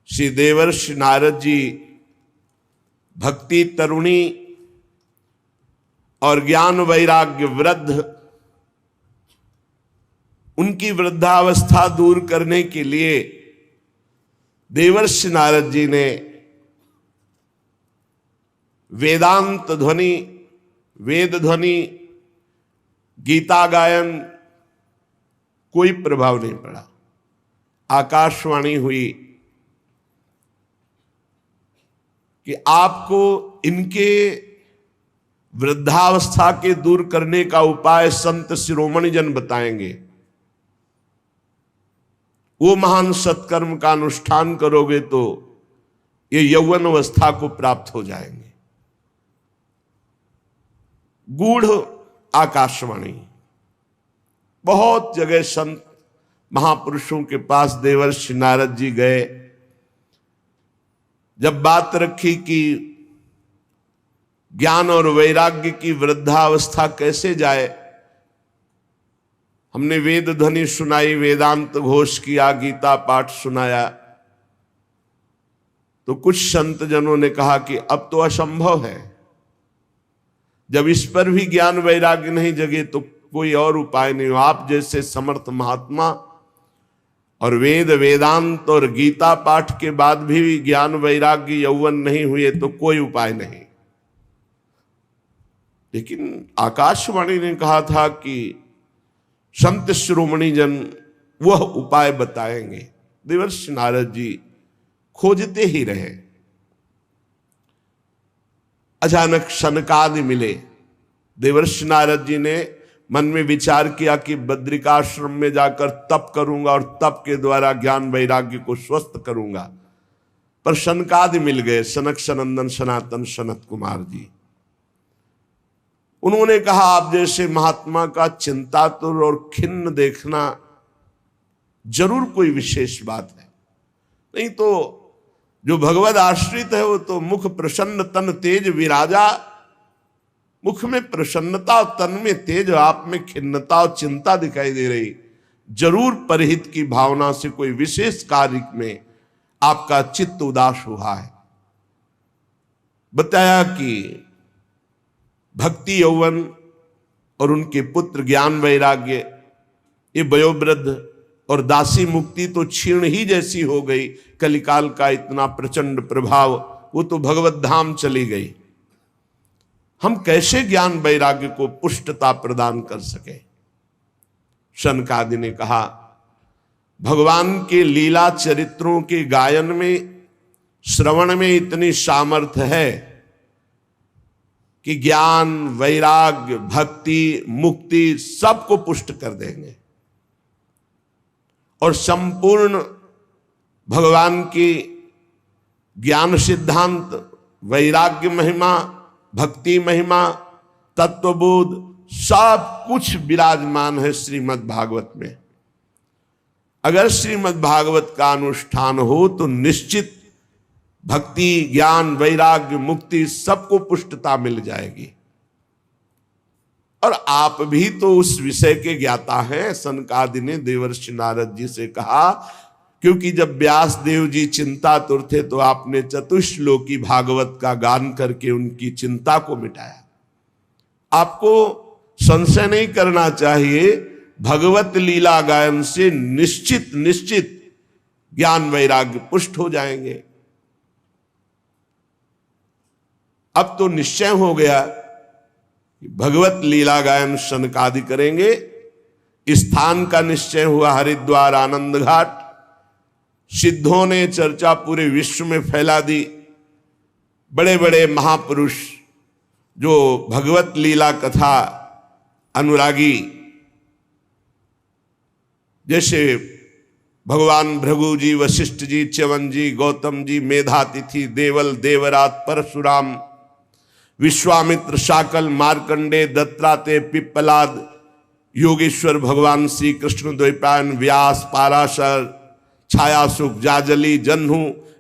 श्री देवर्षि नारद जी भक्ति तरुणी और ज्ञान वैराग्य वृद्ध, उनकी वृद्धावस्था दूर करने के लिए देवर्षि नारद जी ने वेदांत ध्वनि, वेद ध्वनि, गीता गायन, कोई प्रभाव नहीं पड़ा। आकाशवाणी हुई कि आपको इनके वृद्धावस्था के दूर करने का उपाय संत शिरोमणि जन बताएंगे। वो महान सत्कर्म का अनुष्ठान करोगे तो ये यौवन अवस्था को प्राप्त हो जाएंगे। गूढ़ आकाशवाणी, बहुत जगह संत महापुरुषों के पास देवर्षि नारद जी गए। जब बात रखी कि ज्ञान और वैराग्य की वृद्धावस्था कैसे जाए, हमने वेद ध्वनि सुनाई, वेदांत घोष किया, गीता पाठ सुनाया, तो कुछ संत जनों ने कहा कि अब तो असंभव है। जब इस पर भी ज्ञान वैराग्य नहीं जगे तो कोई और उपाय नहीं हो। आप जैसे समर्थ महात्मा और वेद वेदांत और गीता पाठ के बाद भी ज्ञान वैराग्य यौवन नहीं हुए तो कोई उपाय नहीं। लेकिन आकाशवाणी ने कहा था कि संत शिरोमणि जन वह उपाय बताएंगे। देवर्षि नारद जी खोजते ही रहे। अचानक सनकादि मिले। देवर्षि नारद जी ने मन में विचार किया कि बद्रिकाश्रम में जाकर तप करूंगा और तप के द्वारा ज्ञान वैराग्य को स्वस्थ करूंगा। पर सनकादि मिल गए, सनक सनंदन सनातन सनत कुमार जी। उन्होंने कहा आप जैसे महात्मा का चिंतातुर और खिन्न देखना जरूर कोई विशेष बात है, नहीं तो जो भगवद आश्रित है वो तो मुख प्रसन्न तन तेज विराजा। मुख में प्रसन्नता और तन में तेज, आप में खिन्नता और चिंता दिखाई दे रही। जरूर परहित की भावना से कोई विशेष कार्य में आपका चित्त उदास हुआ है। बताया कि भक्ति यौवन और उनके पुत्र ज्ञान वैराग्य, ये वयोवृद्ध और दासी मुक्ति तो क्षीण ही जैसी हो गई। कलिकाल का इतना प्रचंड प्रभाव, वो तो भगवत धाम चली गई। हम कैसे ज्ञान वैराग्य को पुष्टता प्रदान कर सके। शनकादि ने कहा भगवान के लीला चरित्रों के गायन में, श्रवण में इतनी सामर्थ्य है कि ज्ञान वैराग्य भक्ति मुक्ति सबको पुष्ट कर देंगे। और संपूर्ण भगवान की ज्ञान सिद्धांत, वैराग्य महिमा, भक्ति महिमा, तत्वबोध सब कुछ विराजमान है श्रीमद् भागवत में। अगर श्रीमद् भागवत का अनुष्ठान हो तो निश्चित भक्ति ज्ञान वैराग्य मुक्ति सबको पुष्टता मिल जाएगी। और आप भी तो उस विषय के ज्ञाता हैं। सनकादि ने देवर्षि नारद जी से कहा, क्योंकि जब व्यास देव जी चिंतातुर थे तो आपने चतुश्लोकी भागवत का गान करके उनकी चिंता को मिटाया। आपको संशय नहीं करना चाहिए, भगवत लीला गायन से निश्चित ज्ञान वैराग्य पुष्ट हो जाएंगे। अब तो निश्चय हो गया कि भगवत लीला गायन सनकादि करेंगे। स्थान का निश्चय हुआ हरिद्वार आनंद घाट। सिद्धों ने चर्चा पूरे विश्व में फैला दी। बड़े बड़े महापुरुष जो भगवत लीला कथा अनुरागी, जैसे भगवान भृगु जी, वशिष्ठ जी, च्यवन जी, गौतम जी, मेधातिथि, देवल, देवरात, परशुराम, विश्वामित्र, शाकल, मार्कंडे, दत्तात्रेय, पिप्पलाद, योगेश्वर भगवान श्री कृष्ण, द्वैपायन, व्यास, पाराशर, छायासुख, जाजली, जन्हू,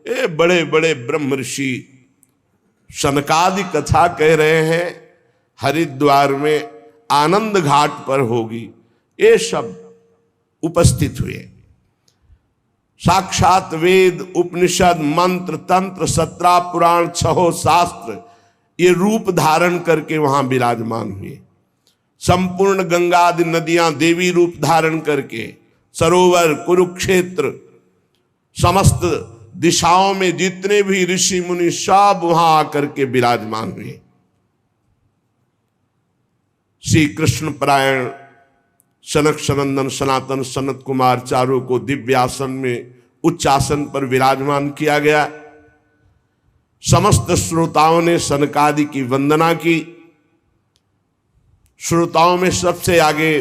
ये बड़े बड़े ब्रह्म ऋषि सनकादि कथा कह रहे हैं हरिद्वार में आनंद घाट पर होगी। ये सब उपस्थित हुए। साक्षात वेद उपनिषद मंत्र तंत्र 17 पुराण 6 शास्त्र ये रूप धारण करके वहां विराजमान हुए। संपूर्ण गंगा आदि नदियां देवी रूप धारण करके, सरोवर कुरुक्षेत्र समस्त दिशाओं में जितने भी ऋषि मुनि सब वहां आकर के विराजमान हुए। श्री कृष्ण परायण सनक सनंदन सनातन सनत कुमार चारों को दिव्य आसन में उच्च आसन पर विराजमान किया गया। समस्त श्रोताओं ने सनकादि की वंदना की। श्रोताओं में सबसे आगे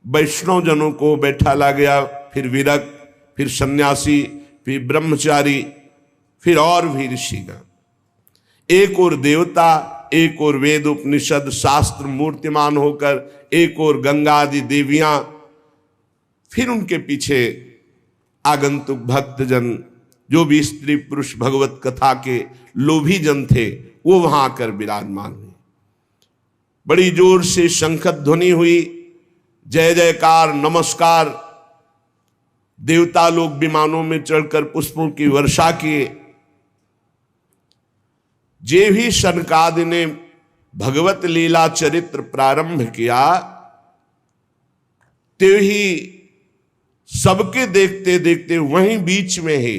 वैष्णव जनों को बैठाला गया, फिर विरक्त, फिर सन्यासी, फिर ब्रह्मचारी, फिर और भी ऋषिगण। एक और देवता, एक और वेद उपनिषद शास्त्र मूर्तिमान होकर, एक और गंगा आदि देवियां, फिर उनके पीछे आगंतुक भक्तजन, जो भी स्त्री पुरुष भगवत कथा के लोभी जन थे, वो वहां आकर विराजमान हुए। बड़ी जोर से शंख ध्वनि हुई, जय जयकार नमस्कार। देवता लोग विमानों में चढ़कर पुष्पों की वर्षा किए। जे भी सनकादि ने भगवत लीला चरित्र प्रारंभ किया, ते ही सबके देखते देखते वहीं बीच में ही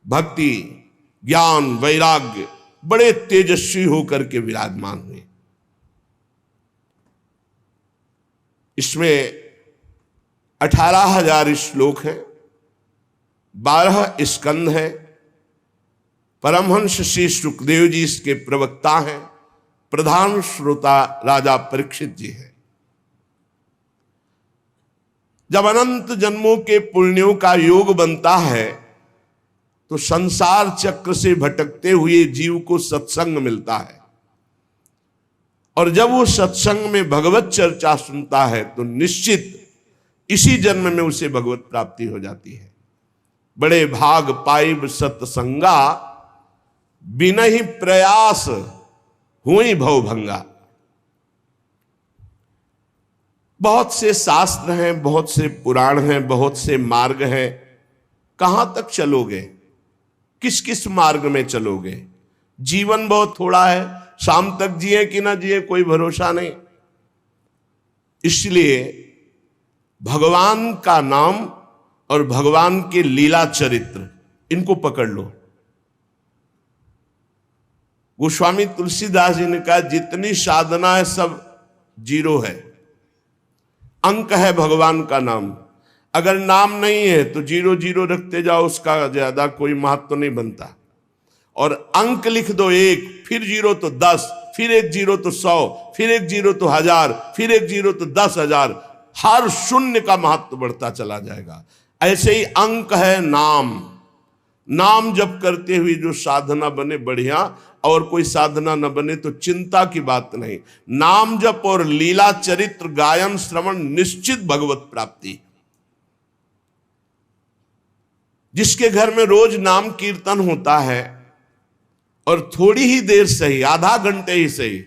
भक्ति ज्ञान वैराग्य बड़े तेजस्वी होकर के विराजमान हुए। इसमें 18,000 श्लोक हैं, 12 स्कंद हैं। परमहंस श्री सुखदेव जी इसके प्रवक्ता हैं। प्रधान श्रोता राजा परीक्षित जी हैं। जब अनंत जन्मों के पुण्यों का योग बनता है तो संसार चक्र से भटकते हुए जीव को सत्संग मिलता है, और जब वो सत्संग में भगवत चर्चा सुनता है तो निश्चित इसी जन्म में उसे भगवत प्राप्ति हो जाती है। बड़े भाग पाइब सत्संगा, बिना ही प्रयास हुई भवभंगा। बहुत से शास्त्र हैं, बहुत से पुराण हैं, बहुत से मार्ग हैं। कहां तक चलोगे? किस किस मार्ग में चलोगे? जीवन बहुत थोड़ा है, शाम तक जिए कि ना जिए कोई भरोसा नहीं। इसलिए भगवान का नाम और भगवान के लीला चरित्र, इनको पकड़ लो। गोस्वामी तुलसीदास जी ने कहा, जितनी साधना है सब जीरो है। अंक है भगवान का नाम। अगर नाम नहीं है तो 0 रखते जाओ, उसका ज्यादा कोई महत्व नहीं बनता। और अंक लिख दो 1, फिर 0 तो 10, फिर 1 0 तो 100, फिर 1 0 तो 1000, फिर 1 0 तो 10,000। हर शून्य का महत्व बढ़ता चला जाएगा। ऐसे ही अंक है नाम। नाम जप करते हुए जो साधना बने बढ़िया, और कोई साधना न बने तो चिंता की बात नहीं। नाम जप और लीला चरित्र गायन श्रवण निश्चित भगवत प्राप्ति। जिसके घर में रोज नाम कीर्तन होता है और थोड़ी ही देर सही, आधा घंटे ही सही,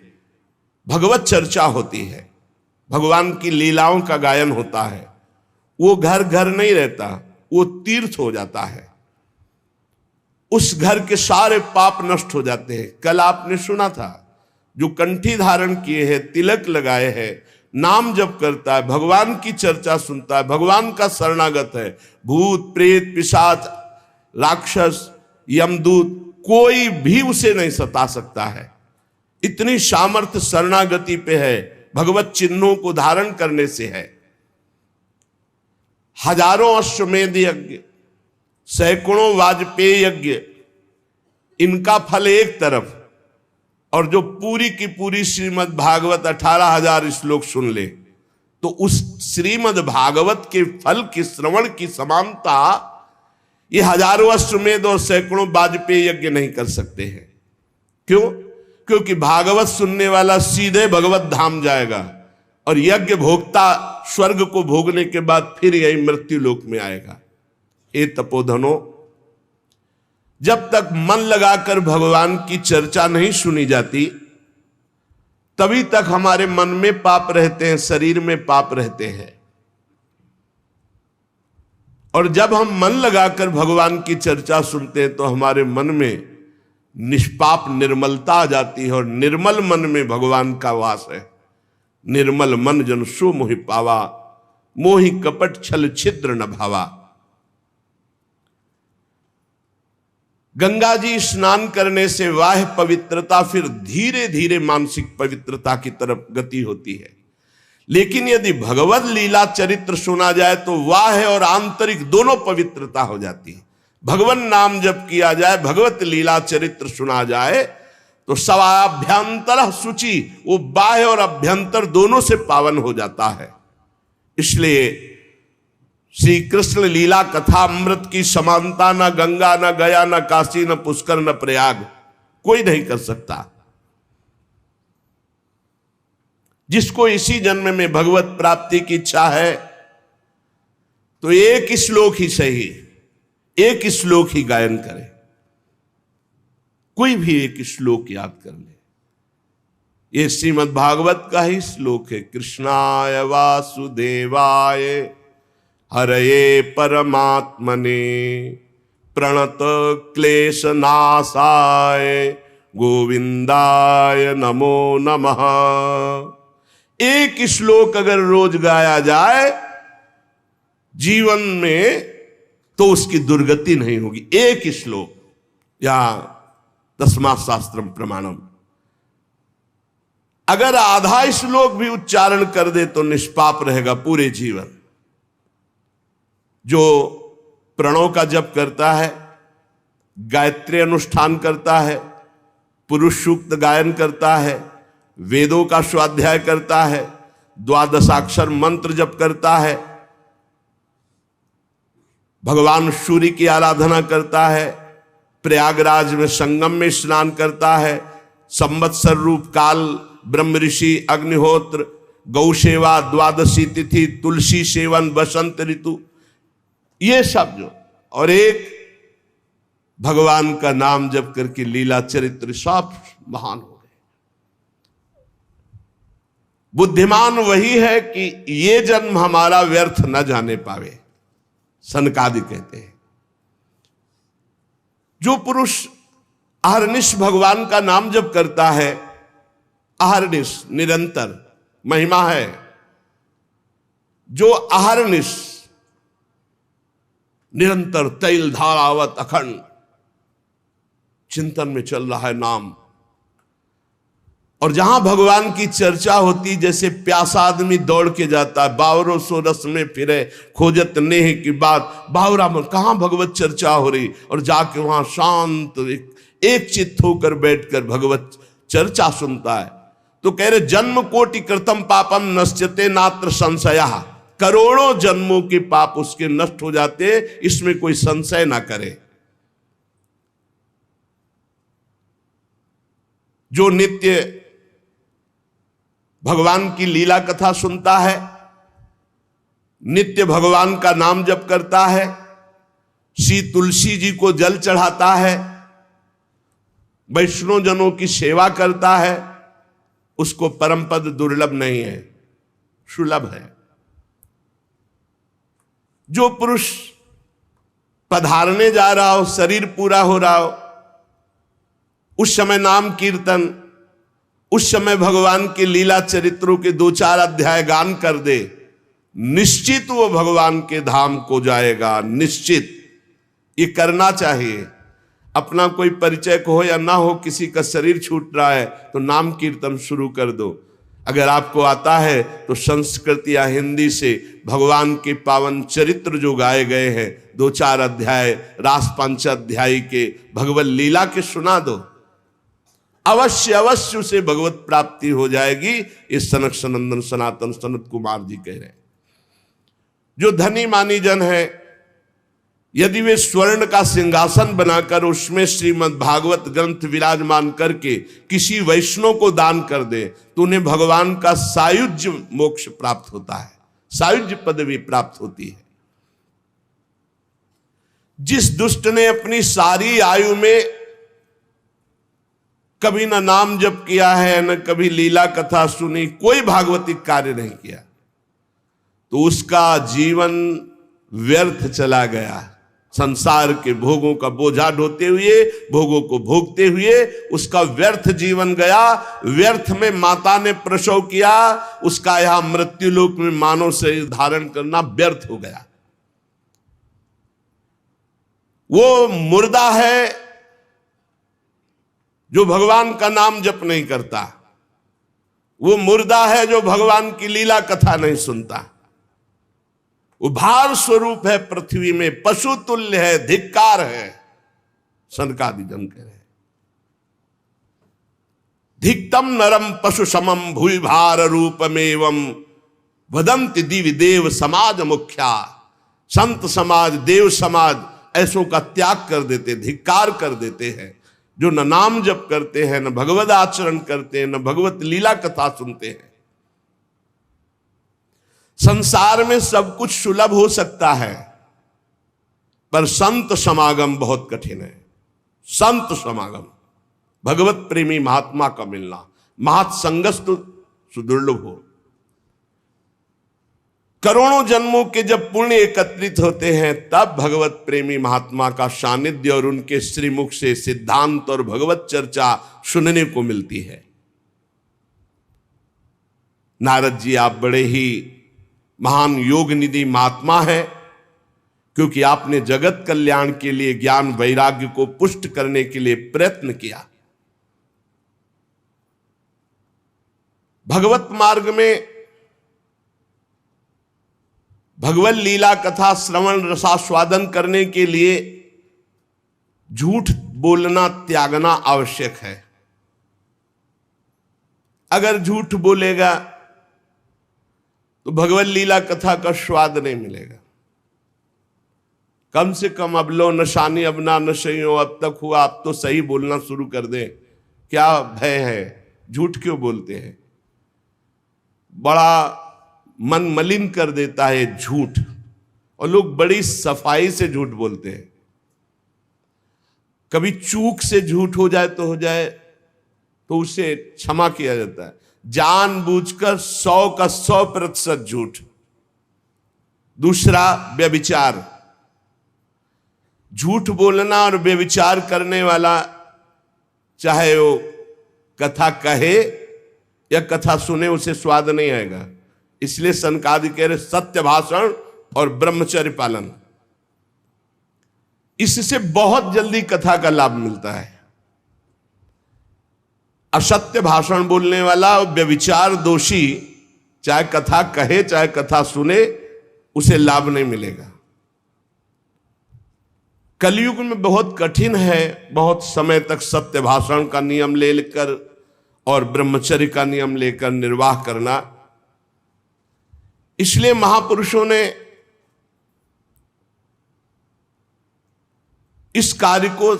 भगवत चर्चा होती है, भगवान की लीलाओं का गायन होता है, वो घर घर नहीं रहता, वो तीर्थ हो जाता है। उस घर के सारे पाप नष्ट हो जाते हैं। कल आपने सुना था, जो कंठी धारण किए हैं, तिलक लगाए हैं, नाम जप करता है, भगवान की चर्चा सुनता है, भगवान का शरणागत है, भूत प्रेत पिशाच राक्षस यमदूत कोई भी उसे नहीं सता सकता है। इतनी सामर्थ्य शरणागति पे है, भगवत चिन्हों को धारण करने से है। हजारों अश्वमेध यज्ञ, सैकड़ों वाजपेयी यज्ञ, इनका फल एक तरफ, और जो पूरी की पूरी श्रीमद् भागवत 18,000 श्लोक सुन ले, तो उस श्रीमद् भागवत के फल की श्रवण की समानता ये हजारों अश्वमेध और सैकड़ों वाजपेयी यज्ञ नहीं कर सकते हैं। क्यों? क्योंकि भागवत सुनने वाला सीधे भगवत धाम जाएगा, और यज्ञ भोक्ता स्वर्ग को भोगने के बाद फिर यही मृत्यु लोक में आएगा। हे तपोधनो, जब तक मन लगाकर भगवान की चर्चा नहीं सुनी जाती, तभी तक हमारे मन में पाप रहते हैं, शरीर में पाप रहते हैं। और जब हम मन लगाकर भगवान की चर्चा सुनते हैं तो हमारे मन में निष्पाप निर्मलता आ जाती है, और निर्मल मन में भगवान का वास है। निर्मल मन जन सो मोहि पावा, मोहि कपट छल छिद्र न भावा। गंगा जी स्नान करने से वाह पवित्रता, फिर धीरे धीरे मानसिक पवित्रता की तरफ गति होती है। लेकिन यदि भगवत लीला चरित्र सुना जाए तो वाह और आंतरिक दोनों पवित्रता हो जाती है। भगवान नाम जप किया जाए, भगवत लीला चरित्र सुना जाए तो सवाभ्यंतर शुचि, वो बाह्य और अभ्यंतर दोनों से पावन हो जाता है। इसलिए श्री कृष्ण लीला कथा अमृत की समानता न गंगा, न गया, न काशी, न पुष्कर, न प्रयाग कोई नहीं कर सकता। जिसको इसी जन्म में भगवत प्राप्ति की इच्छा है तो एक श्लोक ही सही, एक श्लोक ही गायन करे, कोई भी एक श्लोक याद कर ले। ये श्रीमद् भागवत का ही श्लोक है। कृष्णाय वासुदेवाय हरये परमात्मने प्रणत क्लेश नाशाय गोविंदाय नमो नमः। एक श्लोक अगर रोज गाया जाए जीवन में तो उसकी दुर्गति नहीं होगी। एक श्लोक या तस्मात् शास्त्रम प्रमाणम। अगर आधा श्लोक भी उच्चारण कर दे तो निष्पाप रहेगा पूरे जीवन। जो प्रणव का जप करता है, गायत्री अनुष्ठान करता है, पुरुष सूक्त गायन करता है, वेदों का स्वाध्याय करता है, द्वादशाक्षर मंत्र जप करता है, भगवान सूर्य की आराधना करता है, प्रयागराज में संगम में स्नान करता है, संवत्सर रूप काल, ब्रह्म ऋषि, अग्निहोत्र, गौ सेवा, द्वादशी तिथि, तुलसी सेवन, बसंत ऋतु, ये सब जो, और एक भगवान का नाम जप करके लीला चरित्र सब महान हो गए। बुद्धिमान वही है कि ये जन्म हमारा व्यर्थ न जाने पावे, सनकादि कहते हैं। जो पुरुष अहर्निश भगवान का नाम जप करता है, अहर्निश निरंतर महिमा है। जो अहर्निश निरंतर तैल धारावत अखंड चिंतन में चल रहा है नाम, और जहां भगवान की चर्चा होती, जैसे प्यासा आदमी दौड़ के जाता है, बावरों सो रस में फिरे खोजत नेह की बात, बावरा में कहां भगवत चर्चा हो रही, और जाके वहां शांत एक चित्त होकर बैठकर भगवत चर्चा सुनता है। तो कह रहे जन्म कोटि कृतम पापम नश्यते नात्र संशया। करोड़ों जन्मों के पाप उसके नष्ट हो जाते, इसमें कोई संशय ना करे। जो नित्य भगवान की लीला कथा सुनता है, नित्य भगवान का नाम जप करता है, श्री तुलसी जी को जल चढ़ाता है, वैष्णव जनों की सेवा करता है, उसको परम पद दुर्लभ नहीं है, सुलभ है। जो पुरुष पधारने जा रहा हो, शरीर पूरा हो रहा हो, उस समय नाम कीर्तन, उस समय भगवान के लीला चरित्रों के 2-4 अध्याय गान कर दे, निश्चित वो भगवान के धाम को जाएगा, निश्चित। ये करना चाहिए। अपना कोई परिचय हो या ना हो, किसी का शरीर छूट रहा है तो नाम कीर्तन शुरू कर दो। अगर आपको आता है तो संस्कृत या हिंदी से भगवान के पावन चरित्र जो गाए गए हैं, 2-4 अध्याय रास पंचाध्यायी के भगवत लीला के सुना दो, अवश्य अवश्य उसे भगवत प्राप्ति हो जाएगी। इस सनक सनंदन सनातन सनत कुमार जी कह रहे हैं। जो धनी मानी जन है, यदि वे स्वर्ण का सिंहासन बनाकर उसमें श्रीमद् भागवत ग्रंथ विराजमान करके किसी वैष्णव को दान कर दे तो उन्हें भगवान का सायुज्य मोक्ष प्राप्त होता है, सायुज्य पदवी प्राप्त होती है। जिस दुष्ट ने अपनी सारी आयु में कभी ना नाम जप किया है, न कभी लीला कथा सुनी, कोई भागवतिक कार्य नहीं किया, तो उसका जीवन व्यर्थ चला गया। संसार के भोगों का बोझा ढोते हुए, भोगों को भोगते हुए उसका व्यर्थ जीवन गया। व्यर्थ में माता ने प्रसव किया, उसका यहां मृत्युलोक में मानव शरीर धारण करना व्यर्थ हो गया। वो मुर्दा है जो भगवान का नाम जप नहीं करता, वो मुर्दा है जो भगवान की लीला कथा नहीं सुनता। वो भार स्वरूप है, पृथ्वी में पशु तुल्य है, धिक्कार है। सनकादि जन कह रहे, धिक्तम नरम पशु समम भूय भार रूपमेवं वदंति दिव्य देव समाज मुख्या। संत समाज, देव समाज ऐसों का त्याग कर देते, धिक्कार कर देते हैं, जो न नाम जप करते हैं, न भगवद आचरण करते हैं, न भगवत लीला कथा सुनते हैं। संसार में सब कुछ सुलभ हो सकता है, पर संत समागम बहुत कठिन है। संत समागम, भगवत प्रेमी महात्मा का मिलना, महत्संगस्तु सुदुर्लभ हो। करोड़ों जन्मों के जब पुण्य एकत्रित होते हैं, तब भगवत प्रेमी महात्मा का सानिध्य और उनके श्रीमुख से सिद्धांत और भगवत चर्चा सुनने को मिलती है। नारद जी, आप बड़े ही महान योग निधि महात्मा है, क्योंकि आपने जगत कल्याण के लिए ज्ञान वैराग्य को पुष्ट करने के लिए प्रयत्न किया। भगवत मार्ग में भगवत लीला कथा श्रवण रसास्वादन करने के लिए झूठ बोलना त्यागना आवश्यक है। अगर झूठ बोलेगा तो भगवत लीला कथा का स्वाद नहीं मिलेगा। कम से कम अब लो नशानी अब ना नशे हो, अब तक हुआ, अब तो सही बोलना शुरू कर दें। क्या भय है, झूठ क्यों बोलते हैं? बड़ा मन मलिन कर देता है झूठ, और लोग बड़ी सफाई से झूठ बोलते हैं। कभी चूक से झूठ हो जाए तो हो जाए, तो उसे क्षमा किया जाता है। जानबूझकर 100 का 100% झूठ। दूसरा, व्यभिचार। झूठ बोलना और व्यभिचार करने वाला, चाहे वो कथा कहे या कथा सुने, उसे स्वाद नहीं आएगा। इसलिए सनकादि कह रहे सत्य भाषण और ब्रह्मचर्य पालन, इससे बहुत जल्दी कथा का लाभ मिलता है। असत्य भाषण बोलने वाला और व्यभिचार दोषी, चाहे कथा कहे चाहे कथा सुने, उसे लाभ नहीं मिलेगा। कलयुग में बहुत कठिन है बहुत समय तक सत्य भाषण का नियम लेकर और ब्रह्मचर्य का नियम लेकर निर्वाह करना। इसलिए महापुरुषों ने इस कार्य को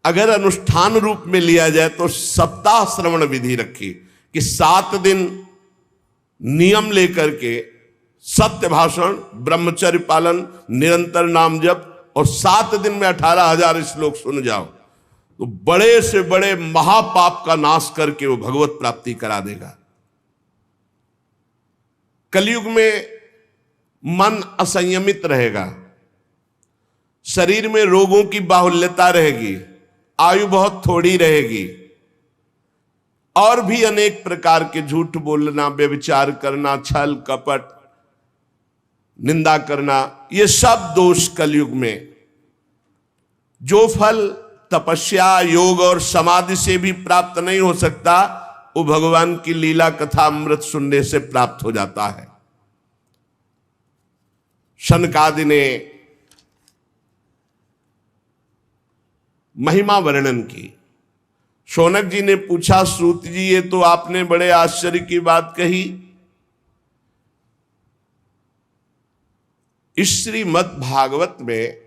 अगर अनुष्ठान रूप में लिया जाए तो सप्ताह श्रवण विधि रखी, कि 7 दिन नियम लेकर के सत्य भाषण, ब्रह्मचर्य पालन, निरंतर नाम जप, और 7 दिन में 18,000 श्लोक सुन जाओ, तो बड़े से बड़े महापाप का नाश करके वो भगवत प्राप्ति करा देगा। कलयुग में मन असंयमित रहेगा, शरीर में रोगों की बाहुल्यता रहेगी, आयु बहुत थोड़ी रहेगी, और भी अनेक प्रकार के झूठ बोलना, व्यभिचार करना, छल कपट, निंदा करना, ये सब दोष कलयुग में, जो फल तपस्या, योग और समाधि से भी प्राप्त नहीं हो सकता, वो भगवान की लीला कथा अमृत सुनने से प्राप्त हो जाता है। शनकादि ने महिमा वर्णन की। शौनक जी ने पूछा, सूत जी ये तो आपने बड़े आश्चर्य की बात कही, इस श्रीमद् भागवत में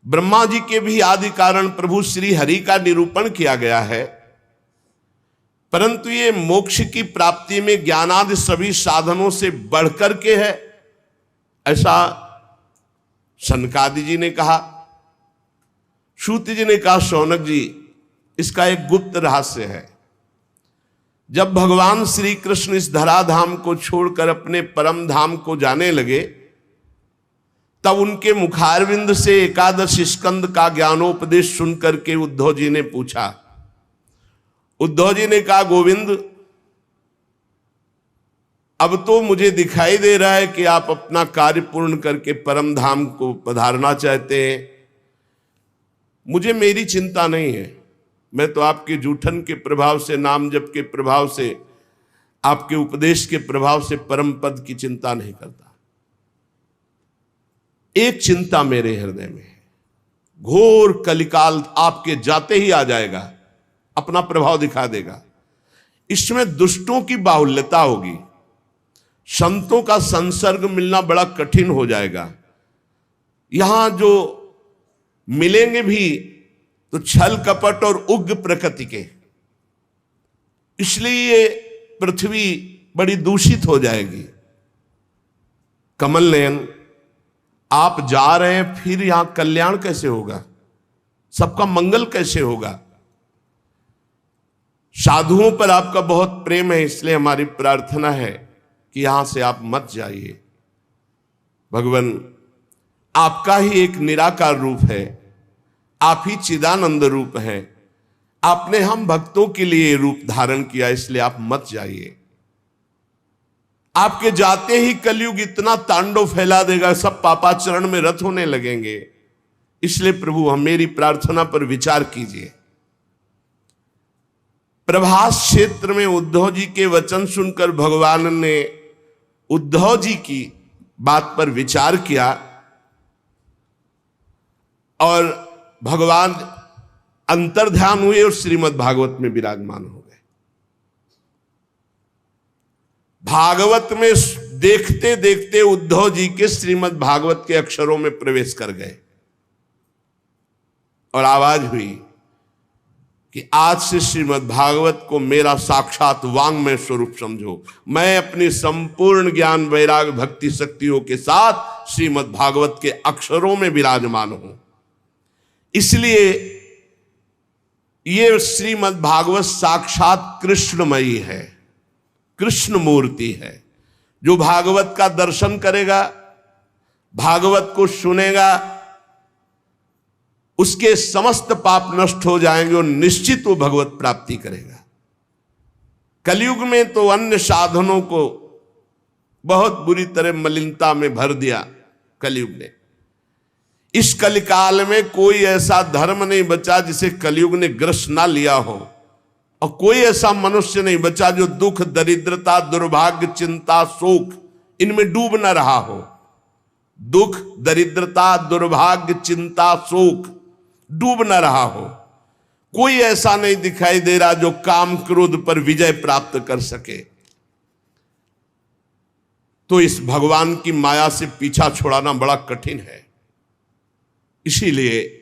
ब्रह्मा जी के भी आदि कारण प्रभु श्री हरि का निरूपण किया गया है, परंतु ये मोक्ष की प्राप्ति में ज्ञानादि सभी साधनों से बढ़कर के है, ऐसा सनकादि जी ने कहा। सूत जी ने कहा, शौनक जी इसका एक गुप्त रहस्य है। जब भगवान श्री कृष्ण इस धराधाम को छोड़कर अपने परम धाम को जाने लगे, तब उनके मुखारविंद से एकादश स्कंद का ज्ञानोपदेश सुनकर के उद्धव जी ने पूछा। उद्धव जी ने कहा, गोविंद, अब तो मुझे दिखाई दे रहा है कि आप अपना कार्य पूर्ण करके परम धाम को पधारना चाहते हैं। मुझे मेरी चिंता नहीं है, मैं तो आपके जूठन के प्रभाव से, नाम जप के प्रभाव से, आपके उपदेश के प्रभाव से परम पद की चिंता नहीं करता। एक चिंता मेरे हृदय में है, घोर कलिकाल आपके जाते ही आ जाएगा, अपना प्रभाव दिखा देगा। इसमें दुष्टों की बाहुल्यता होगी, संतों का संसर्ग मिलना बड़ा कठिन हो जाएगा। यहां जो मिलेंगे भी तो छल कपट और उग्र प्रकृति के, इसलिए ये पृथ्वी बड़ी दूषित हो जाएगी। कमल नयन, आप जा रहे हैं, फिर यहां कल्याण कैसे होगा, सबका मंगल कैसे होगा? साधुओं पर आपका बहुत प्रेम है, इसलिए हमारी प्रार्थना है कि यहां से आप मत जाइए। भगवान आपका ही एक निराकार रूप है, आप ही चिदानंद रूप है, आपने हम भक्तों के लिए रूप धारण किया, इसलिए आप मत जाइए। आपके जाते ही कलयुग इतना तांडव फैला देगा, सब पापाचरण में रत होने लगेंगे। इसलिए प्रभु हम मेरी प्रार्थना पर विचार कीजिए। प्रभास क्षेत्र में उद्धव जी के वचन सुनकर भगवान ने उद्धव जी की बात पर विचार किया और भगवान अंतर्ध्यान हुए और श्रीमद् भागवत में विराजमान हो गए। भागवत में देखते देखते उद्धव जी के श्रीमद् भागवत के अक्षरों में प्रवेश कर गए और आवाज हुई कि आज से श्रीमद् भागवत को मेरा साक्षात वांग्मय स्वरूप समझो। मैं अपनी संपूर्ण ज्ञान वैराग भक्ति शक्तियों के साथ श्रीमद् भागवत के अक्षरों में विराजमान हूं। इसलिए ये श्रीमद् भागवत साक्षात कृष्णमयी है, कृष्ण मूर्ति है। जो भागवत का दर्शन करेगा, भागवत को सुनेगा, उसके समस्त पाप नष्ट हो जाएंगे और निश्चित वो भगवत प्राप्ति करेगा। कलयुग में तो अन्य साधनों को बहुत बुरी तरह मलिनता में भर दिया कलयुग ने। इस कलिकाल में कोई ऐसा धर्म नहीं बचा जिसे कलयुग ने ग्रस्त ना लिया हो, और कोई ऐसा मनुष्य नहीं बचा जो दुख, दरिद्रता, दुर्भाग्य, चिंता, शोक इनमें डूब न रहा हो। दुख, दरिद्रता, दुर्भाग्य, चिंता, शोक डूब न रहा हो। कोई ऐसा नहीं दिखाई दे रहा जो काम क्रोध पर विजय प्राप्त कर सके। तो इस भगवान की माया से पीछा छुड़ाना बड़ा कठिन है। इसीलिए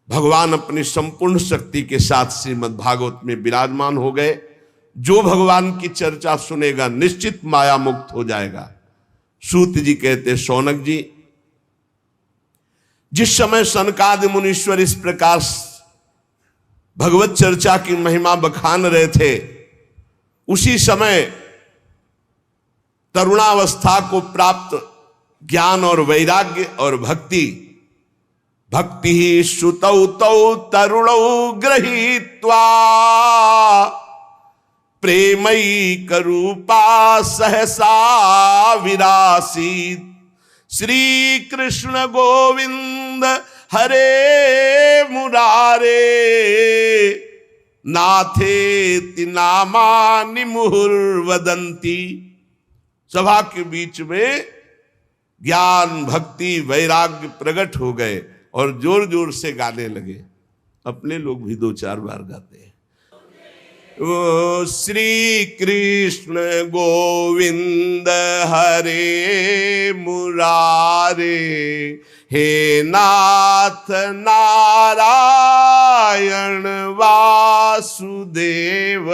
भगवान अपनी संपूर्ण शक्ति के साथ श्रीमद् भागवत में विराजमान हो गए। जो भगवान की चर्चा सुनेगा निश्चित माया मुक्त हो जाएगा। सूत जी कहते, शौनक जी, जिस समय सनकादि मुनीश्वर इस प्रकार भगवत चर्चा की महिमा बखान रहे थे, उसी समय तरुणावस्था को प्राप्त ज्ञान और वैराग्य और भक्ति ही श्रुतौ तौ तरुणौ गृहीत्वा प्रेमैक रूपा सहसा विरासीत। श्री कृष्ण गोविंद हरे मुरारे नाथेति नामानि मुहुर्वदन्ति। सभा के बीच में ज्ञान, भक्ति, वैराग्य प्रकट हो गए और जोर जोर से गाने लगे। अपने लोग भी 2-4 बार गाते हैं। ओ श्री कृष्ण गोविंद हरे मुरारे, हे नाथ नारायण वासुदेव।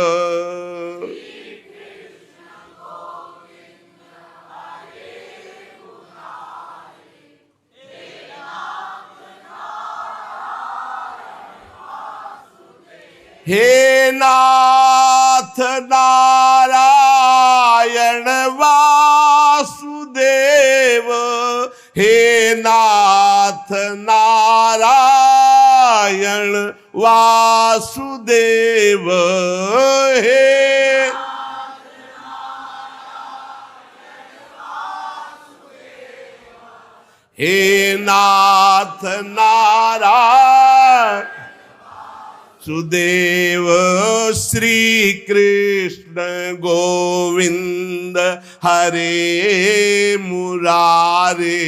हे नाथ नारायण वासुदेव, हे नारायण वासुदेव हे नाथ नारायण सुदेव श्री कृष्ण गोविंद हरे मुरारे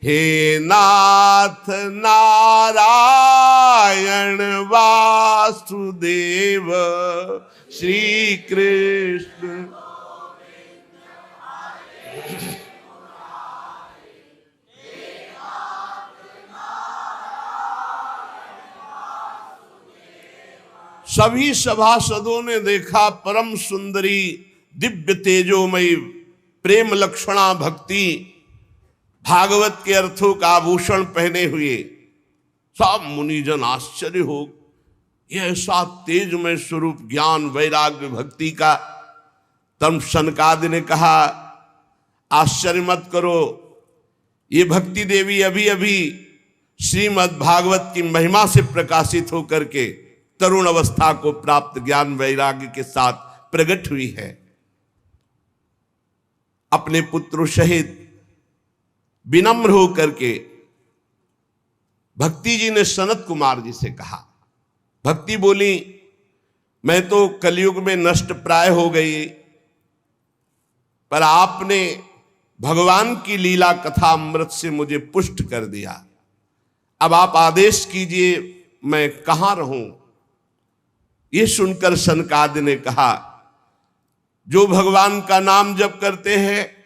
हे नाथ नारायण वासुदेव श्री कृष्ण। सभी सभासदों ने देखा परम सुंदरी दिव्य तेजोमयी प्रेम लक्षणा भक्ति भागवत के अर्थों का आभूषण पहने हुए। सब मुनिजन आश्चर्य हो, यह ऐसा तेजमय स्वरूप ज्ञान वैराग्य भक्ति का। तब सनकादि ने कहा आश्चर्य मत करो, ये भक्ति देवी अभी अभी श्रीमद् भागवत की महिमा से प्रकाशित होकर के तरुण अवस्था को प्राप्त ज्ञान वैराग्य के साथ प्रकट हुई है। अपने पुत्रों सहित विनम्र होकर के भक्ति जी ने सनत कुमार जी से कहा। भक्ति बोली मैं तो कलयुग में नष्ट प्राय हो गई, पर आपने भगवान की लीला कथा अमृत से मुझे पुष्ट कर दिया। अब आप आदेश कीजिए मैं कहां रहूं। ये सुनकर सनकादि ने कहा जो भगवान का नाम जप करते हैं,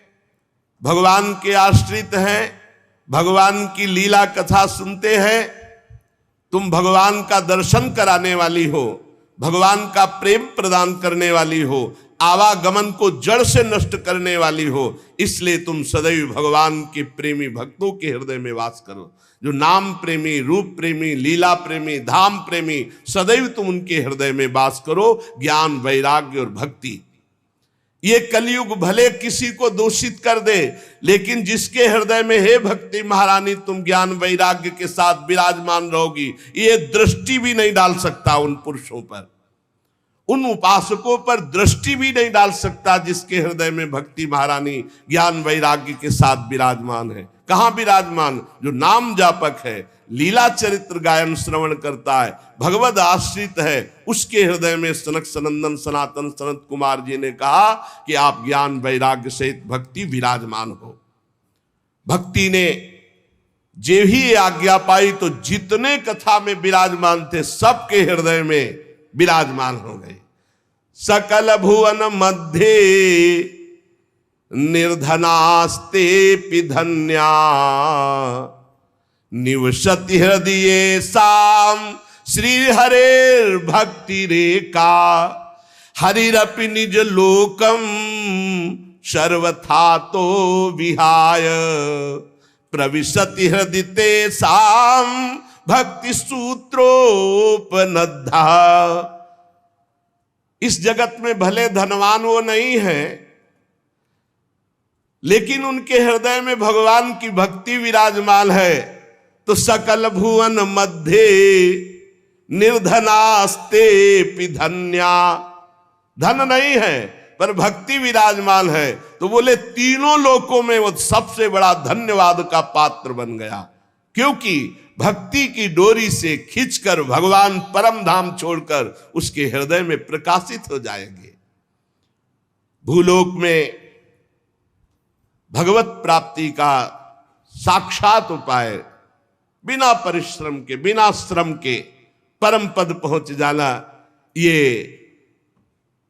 भगवान के आश्रित हैं, भगवान की लीला कथा सुनते हैं, तुम भगवान का दर्शन कराने वाली हो, भगवान का प्रेम प्रदान करने वाली हो, आवागमन को जड़ से नष्ट करने वाली हो, इसलिए तुम सदैव भगवान के प्रेमी भक्तों के हृदय में वास करो। जो नाम प्रेमी, रूप प्रेमी, लीला प्रेमी, धाम प्रेमी, सदैव तुम उनके हृदय में वास करो। ज्ञान वैराग्य और भक्ति, ये कलयुग भले किसी को दूषित कर दे, लेकिन जिसके हृदय में हे भक्ति महारानी तुम ज्ञान वैराग्य के साथ विराजमान रहोगी, ये दृष्टि भी नहीं डाल सकता उन पुरुषों पर, उन उपासकों पर दृष्टि भी नहीं डाल सकता जिसके हृदय में भक्ति महारानी ज्ञान वैराग्य के साथ विराजमान है। कहां विराजमान? जो नाम जापक है, लीला चरित्र गायन श्रवण करता है, भगवद आश्रित है, उसके हृदय में सनक सनंदन सनातन सनत कुमार जी ने कहा कि आप ज्ञान वैराग्य सहित भक्ति विराजमान हो। भक्ति ने जे ही आज्ञा पाई तो जितने कथा में विराजमान थे सबके हृदय में विराजमान हो गए। सकल भुवन मध्य निर्धनास्ते धन्या निवसति हृदये साम श्री हरेर भक्ति रेखा हरिरपि निज लोकम सर्वथा तो विहाय प्रविशति हृदय साम भक्ति सूत्रोपनद्धा। इस जगत में भले धनवान वो नहीं है, लेकिन उनके हृदय में भगवान की भक्ति विराजमान है। तो सकल भुवन मध्य निर्धनास्ते धन्या, धन नहीं है पर भक्ति विराजमान है, तो बोले तीनों लोकों में वो सबसे बड़ा धन्यवाद का पात्र बन गया, क्योंकि भक्ति की डोरी से खींचकर भगवान परम धाम छोड़कर उसके हृदय में प्रकाशित हो जाएंगे। भूलोक में भगवत प्राप्ति का साक्षात उपाय, बिना परिश्रम के, बिना श्रम के परम पद पहुंच जाना, ये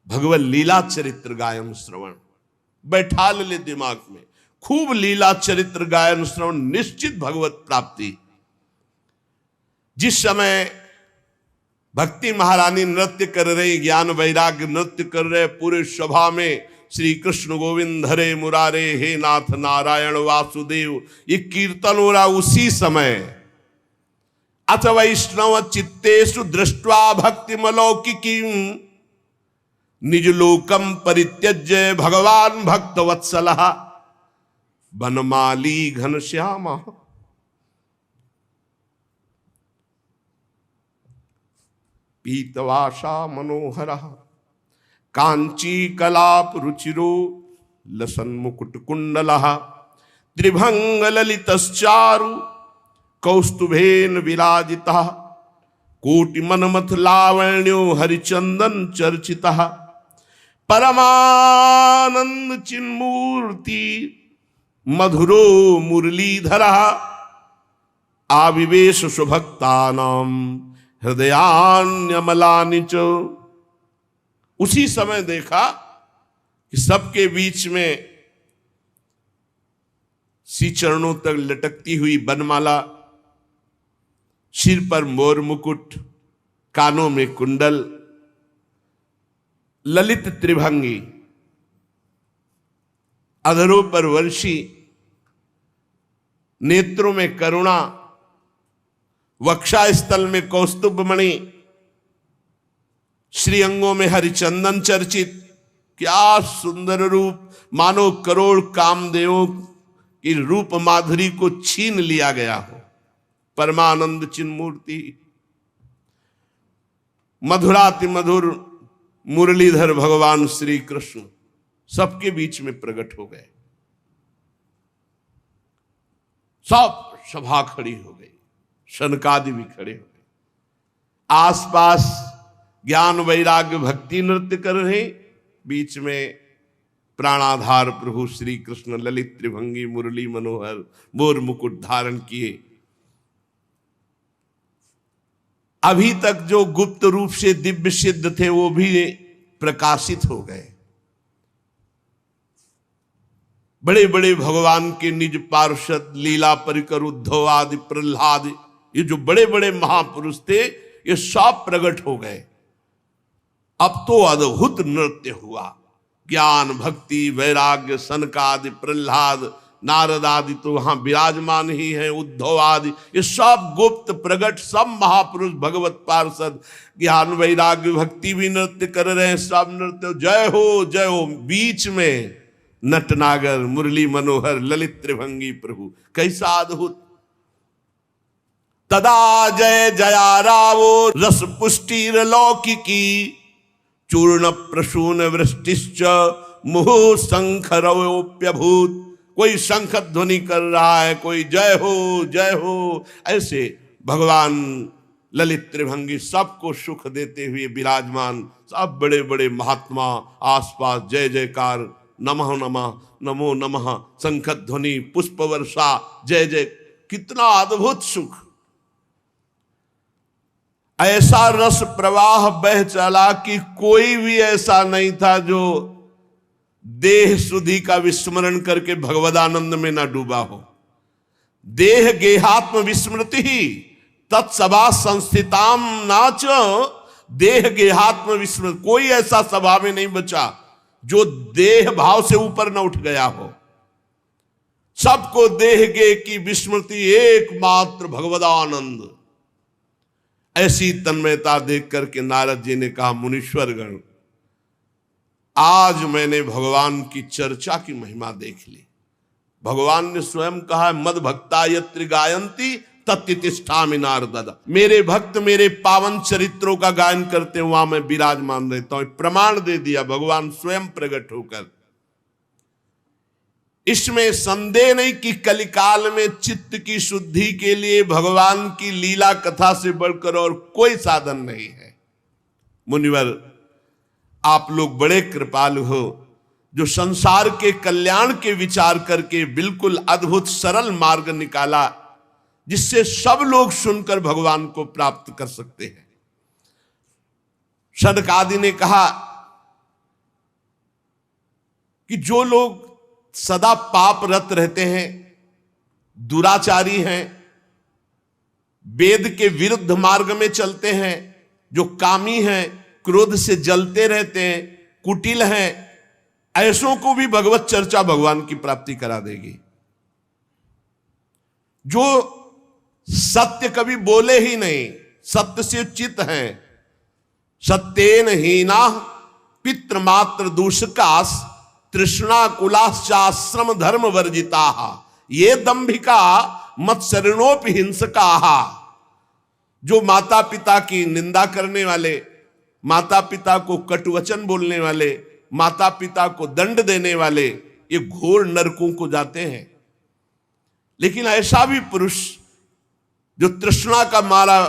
भगवत लीला चरित्र गायन श्रवण बैठा ले दिमाग में। खूब लीला चरित्र गायन श्रवण, निश्चित भगवत प्राप्ति। जिस समय भक्ति महारानी नृत्य कर रही, ज्ञान वैराग्य नृत्य कर रहे, पूरे सभा में श्री कृष्ण गोविंद हरे मुरारे हे नाथ नारायण वासुदेव, ये कीर्तन हो रहा उसी समय अथ वैष्णव चित्तेषु दृष्ट्वा भक्तिमलौकिकीं निज लोकम परित्यज्य भगवान भक्त वत्सलः वनमाली घनश्याम। पीतवासा मनोहर कांची कलाप रुचिरो लसन मुकुट कुंडल त्रिभंग ललितश्चारु कौस्तुभेन विराजिता कोटि मनमथ लावण्यो हरिचंदन चर्चिता परमानंद चिन्मूर्ति मधुरो मुरलीधरा आविवेश सुभक्तानाम हृदयान्यमलानि च। उसी समय देखा कि सबके बीच में श्री चरणों तक लटकती हुई बनमाला, सिर पर मोर मुकुट, कानों में कुंडल, ललित त्रिभंगी, अधरों पर वर्षी, नेत्रों में करुणा, वक्षास्थल में कौस्तुभमणि, श्रीअंगों में हरिचंदन चर्चित। क्या सुंदर रूप, मानो करोड़ कामदेवों की रूप माधुरी को छीन लिया गया हो। परमानंद चिन्मूर्ति, मधुराति मधुर मुरलीधर भगवान श्री कृष्ण सबके बीच में प्रकट हो गए। सब सभा खड़ी हो गई, शनकादि भी खड़े हो गए। आसपास ज्ञान वैराग्य भक्ति नृत्य कर रहे, बीच में प्राणाधार प्रभु श्री कृष्ण ललित त्रिभंगी मुरली मनोहर मोर मुकुट धारण किए। अभी तक जो गुप्त रूप से दिव्य सिद्ध थे वो भी प्रकाशित हो गए। बड़े बड़े भगवान के निज पार्षद लीला परिकर उद्धव आदि प्रहलाद, ये जो बड़े बड़े महापुरुष थे ये सब प्रकट हो गए। अब तो अद्भुत नृत्य हुआ। ज्ञान भक्ति वैराग्य सनकादि प्रहलाद नारद आदि तो वहां विराजमान ही हैं, उद्धव आदि, ये सब गुप्त प्रकट सब महापुरुष भगवत पार्षद ज्ञान वैराग्य भक्ति भी नृत्य कर रहे हैं। सब नृत्य जय हो जय हो। बीच में नटनागर मुरली मनोहर ललित त्रिभंगी प्रभु, कैसा अद्भुत। तदा जय जया रावो रस पुष्टिर लौकिकी चूर्ण प्रसून वृष्टिश्च मुहुः शंखरवोप्यभूत। कोई शंख ध्वनि कर रहा है, कोई जय हो, ऐसे भगवान ललित त्रिभंगी सबको सुख देते हुए विराजमान। सब बड़े बड़े महात्मा आसपास जय जयकार, नमः नमः नमो नमः, शंख ध्वनि पुष्प वर्षा जय जय। कितना अद्भुत सुख। ऐसा रस प्रवाह बह चला कि कोई भी ऐसा नहीं था जो देह सुधि का विस्मरण करके भगवदानंद में ना डूबा हो। देह गेहात्म विस्मृति ही तत्सभा संस्थिताम नाच। देह गेहात्म विस्मृति, कोई ऐसा सभा में नहीं बचा जो देह भाव से ऊपर न उठ गया हो। सबको देह गे की विस्मृति, एकमात्र भगवदानंद। ऐसी तन्मयता देख करके नारद जी ने कहा, मुनीश्वर गण, आज मैंने भगवान की चर्चा की महिमा देख ली। भगवान ने स्वयं कहा, मद भक्ता यत्र गायंती तत्तिष्ठामि नारद। मेरे भक्त मेरे पावन चरित्रों का गायन करते वहां मैं विराजमान रहता हूं। प्रमाण दे दिया भगवान स्वयं प्रकट होकर। इसमें संदेह नहीं कि कलिकाल में चित्त की शुद्धि के लिए भगवान की लीला कथा से बढ़कर और कोई साधन नहीं है। मुनिवर, आप लोग बड़े कृपालु हो, जो संसार के कल्याण के विचार करके बिल्कुल अद्भुत सरल मार्ग निकाला, जिससे सब लोग सुनकर भगवान को प्राप्त कर सकते हैं। सनकादि ने कहा कि जो लोग सदा पापरत रहते हैं, दुराचारी हैं, वेद के विरुद्ध मार्ग में चलते हैं, जो कामी हैं, क्रोध से जलते रहते हैं, कुटिल हैं, ऐसों को भी भगवत चर्चा भगवान की प्राप्ति करा देगी। जो सत्य कभी बोले ही नहीं, सत्य से चित हैं, सत्येन हीना पितृमात्र दूषकास तृष्णा कुलाश्चाश्रम धर्म वर्जिता ये दंभिका मत्सरणोपि हिंसका। जो माता पिता की निंदा करने वाले, माता पिता को कटुवचन बोलने वाले, माता पिता को दंड देने वाले, ये घोर नरकों को जाते हैं। लेकिन ऐसा भी पुरुष जो तृष्णा का मारा,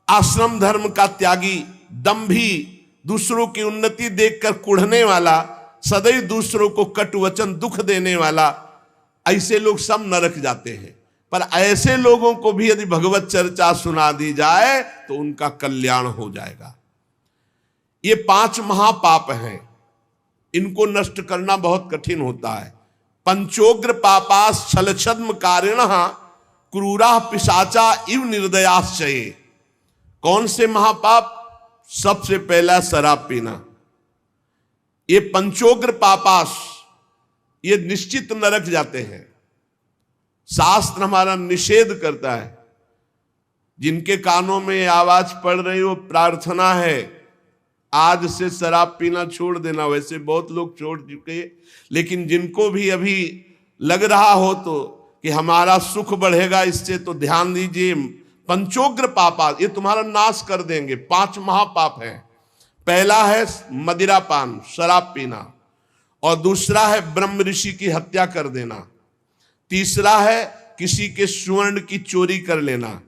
आश्रम धर्म का त्यागी, दंभी, दूसरों की उन्नति देखकर कुढ़ने वाला, सदैव दूसरों को कटुवचन दुख देने वाला, ऐसे लोग सब नरक जाते हैं। पर ऐसे लोगों को भी यदि भगवत चर्चा सुना दी जाए तो उनका कल्याण हो जाएगा। ये 5 महापाप हैं, इनको नष्ट करना बहुत कठिन होता है। पंचोग्र पापास छलछद्म कारिणः क्रूरा पिशाचा इव निर्दयाश्चये। कौन से महापाप? सबसे पहला शराब पीना। ये पंचोग्र पापास, ये निश्चित नरक जाते हैं। शास्त्र हमारा निषेध करता है। जिनके कानों में आवाज पड़ रही हो, प्रार्थना है आज से शराब पीना छोड़ देना। वैसे बहुत लोग छोड़ चुके हैं, लेकिन जिनको भी अभी लग रहा हो तो कि हमारा सुख बढ़ेगा इससे, तो ध्यान दीजिए। पंचोग्र पापा ये तुम्हारा नाश कर देंगे। 5 महापाप हैं। पहला है मदिरापान, शराब पीना, और दूसरा है ब्रह्म ऋषि की हत्या कर देना, तीसरा है किसी के स्वर्ण की चोरी कर लेना,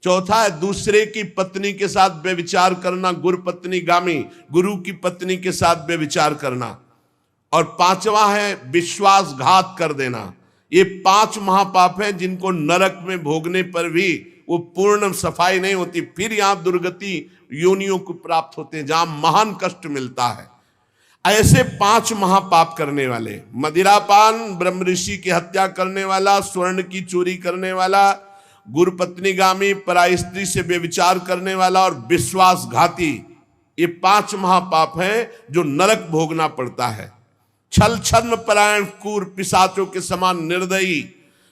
चौथा है दूसरे की पत्नी के साथ व्यभिचार करना, गुरु पत्नी गामी, गुरु की पत्नी के साथ व्यभिचार करना, और 5वां है विश्वासघात कर देना। ये 5 महापाप हैं जिनको नरक में भोगने पर भी वो पूर्ण सफाई नहीं होती, फिर यहां दुर्गति योनियों को प्राप्त होते हैं जहां महान कष्ट मिलता है। ऐसे 5 महापाप करने वाले, मदिरापान, ब्रह्म ऋषि की हत्या करने वाला, स्वर्ण की चोरी करने वाला, गुरु पत्नीगामी, पराई स्त्री से व्यभिचार करने वाला और विश्वासघाती, ये 5 महापाप हैं जो नरक भोगना पड़ता है। छल छद्म परायण क्रूर पिशाचों के समान निर्दयी,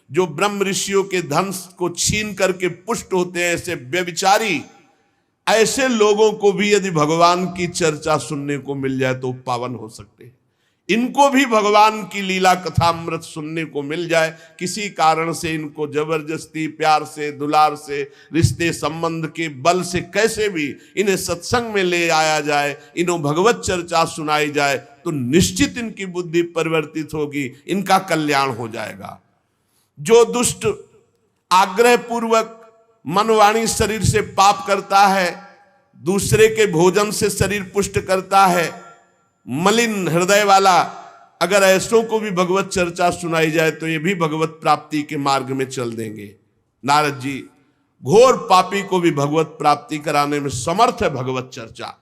जो ब्रह्म ऋषियों के धन को छीन करके पुष्ट होते हैं, ऐसे व्यभिचारी, ऐसे लोगों को भी यदि भगवान की चर्चा सुनने को मिल जाए तो पावन हो सकते हैं। इनको भी भगवान की लीला कथामृत सुनने को मिल जाए, किसी कारण से इनको जबरदस्ती, प्यार से, दुलार से, रिश्ते संबंध के बल से कैसे भी इन्हें सत्संग में ले आया जाए, इन्हें भगवत चर्चा सुनाई जाए, तो निश्चित इनकी बुद्धि परिवर्तित होगी, इनका कल्याण हो जाएगा। जो दुष्ट आग्रह पूर्वक मनवाणी शरीर से पाप करता है, दूसरे के भोजन से शरीर पुष्ट करता है, मलिन हृदय वाला, अगर ऐसों को भी भगवत चर्चा सुनाई जाए तो ये भी भगवत प्राप्ति के मार्ग में चल देंगे। नारद जी, घोर पापी को भी भगवत प्राप्ति कराने में समर्थ है भगवत चर्चा।